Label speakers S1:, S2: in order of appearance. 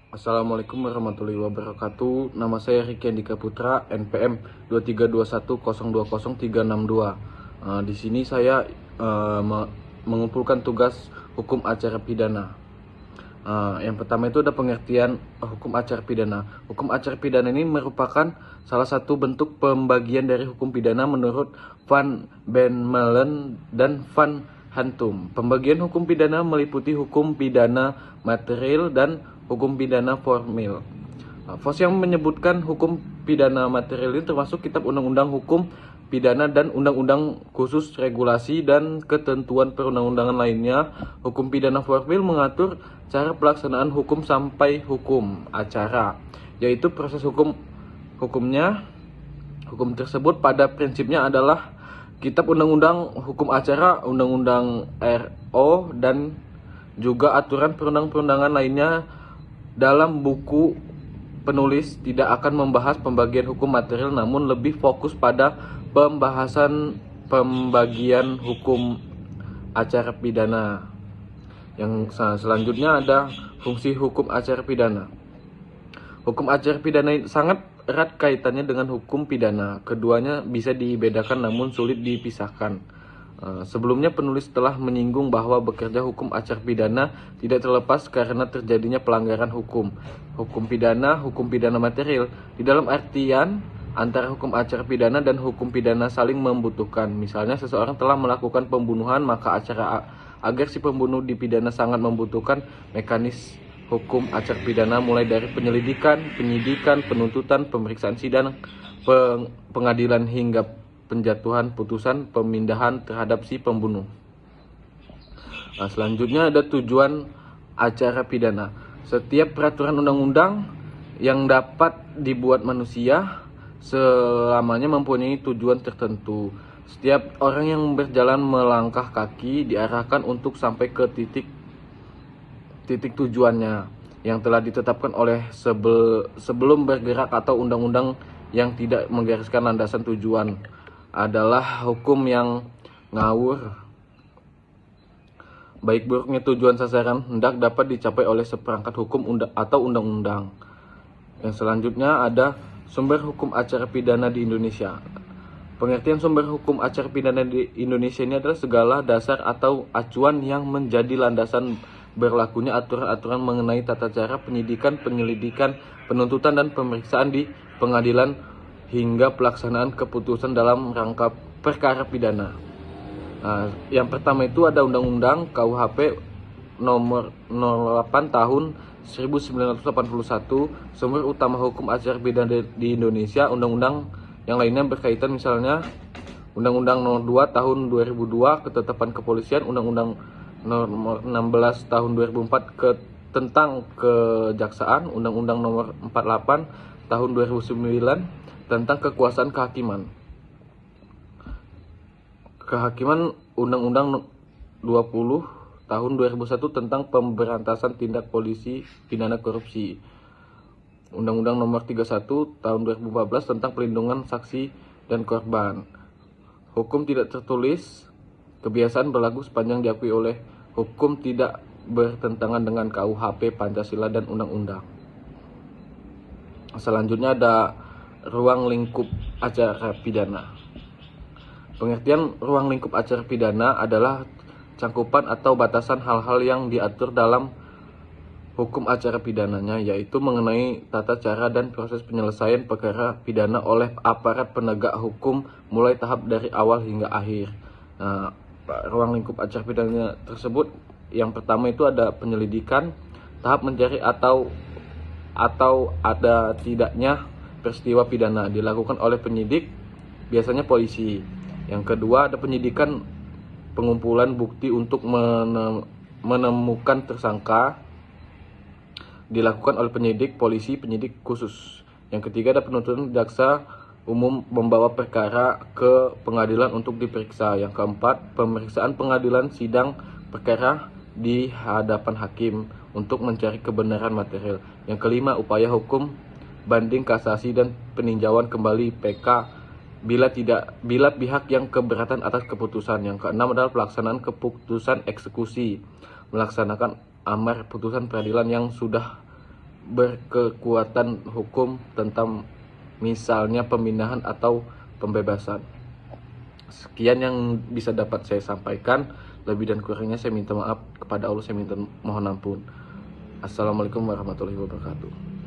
S1: Assalamualaikum warahmatullahi wabarakatuh. Nama saya Riki Andika Putra, NPM 2321020362. Di sini saya mengumpulkan tugas hukum acara pidana. Yang pertama itu ada pengertian hukum acara pidana. Hukum acara pidana ini merupakan salah satu bentuk pembagian dari hukum pidana menurut Van Benmelen dan Van Hantum. Pembagian hukum pidana meliputi hukum pidana material dan hukum pidana formil. Fos yang menyebutkan hukum pidana material ini termasuk Kitab Undang-Undang Hukum Pidana dan Undang-Undang Khusus Regulasi dan ketentuan perundang-undangan lainnya. Hukum pidana formil mengatur cara pelaksanaan hukum sampai hukum acara, yaitu proses hukumnya. Hukum tersebut pada prinsipnya adalah Kitab Undang-Undang Hukum Acara, Undang-Undang RO, dan juga aturan perundang-undangan lainnya. Dalam buku penulis tidak akan membahas pembagian hukum material, namun lebih fokus pada pembahasan pembagian hukum acara pidana. Yang selanjutnya ada fungsi hukum acara pidana. Hukum acara pidana sangat erat kaitannya dengan hukum pidana. Keduanya bisa dibedakan namun sulit dipisahkan. Sebelumnya penulis telah menyinggung bahwa bekerja hukum acara pidana tidak terlepas karena terjadinya pelanggaran hukum pidana material. Di dalam artian antara hukum acara pidana dan hukum pidana saling membutuhkan. Misalnya seseorang telah melakukan pembunuhan, maka agar si pembunuh dipidana sangat membutuhkan mekanisme hukum acara pidana mulai dari penyelidikan, penyidikan, penuntutan, pemeriksaan sidang, pengadilan hingga penjatuhan putusan pemindahan terhadap si pembunuh. Selanjutnya ada tujuan acara pidana. Setiap peraturan undang-undang yang dapat dibuat manusia selamanya mempunyai tujuan tertentu. Setiap orang yang berjalan melangkah kaki diarahkan untuk sampai ke titik tujuannya yang telah ditetapkan oleh sebelum bergerak, atau undang-undang yang tidak menggariskan landasan tujuan adalah hukum yang ngawur. Baik buruknya tujuan sasaran hendak dapat dicapai oleh seperangkat hukum atau undang-undang. Yang selanjutnya ada sumber hukum acara pidana di Indonesia. Pengertian sumber hukum acara pidana di Indonesia ini adalah segala dasar atau acuan yang menjadi landasan berlakunya aturan-aturan mengenai tata cara penyidikan, penyelidikan, penuntutan, dan pemeriksaan di pengadilan hingga pelaksanaan keputusan dalam rangka perkara pidana. Yang pertama itu ada Undang-Undang KUHP nomor 08 tahun 1981, sumber utama hukum acara pidana di Indonesia. Undang-undang yang lainnya berkaitan, misalnya Undang-Undang nomor 2 tahun 2002 ketetapan kepolisian, Undang-Undang nomor 16 tahun 2004 tentang kejaksaan, Undang-Undang nomor 48 tahun 2009 tentang kekuasaan kehakiman. Undang-Undang 20 tahun 2001 tentang pemberantasan tindak polisi pidana korupsi. Undang-Undang nomor 31 tahun 2014 tentang pelindungan saksi dan korban. Hukum tidak tertulis kebiasaan berlaku sepanjang diakui oleh hukum tidak bertentangan dengan KUHP, Pancasila, dan undang-undang. Selanjutnya ada ruang lingkup acara pidana. Pengertian ruang lingkup acara pidana adalah cangkupan atau batasan hal-hal yang diatur dalam hukum acara pidananya, yaitu mengenai tata cara dan proses penyelesaian perkara pidana oleh aparat penegak hukum mulai tahap dari awal hingga akhir. Ruang lingkup acara pidana tersebut, yang pertama itu ada penyelidikan, tahap mencari atau ada tidaknya peristiwa pidana dilakukan oleh penyidik, biasanya polisi. Yang kedua ada penyidikan, pengumpulan bukti untuk menemukan tersangka, dilakukan oleh penyidik, polisi, penyidik khusus. Yang ketiga ada penuntutan, jaksa umum membawa perkara ke pengadilan untuk diperiksa. Yang keempat, pemeriksaan pengadilan sidang perkara di hadapan hakim untuk mencari kebenaran material. Yang kelima, upaya hukum banding, kasasi, dan peninjauan kembali PK bila pihak yang keberatan atas keputusan. Yang keenam adalah pelaksanaan keputusan eksekusi, melaksanakan amar putusan peradilan yang sudah berkekuatan hukum tentang misalnya pemindahan atau pembebasan. Sekian yang bisa dapat saya sampaikan. Lebih dan kurangnya saya minta maaf kepada Allah, saya minta mohon ampun. Assalamualaikum warahmatullahi wabarakatuh.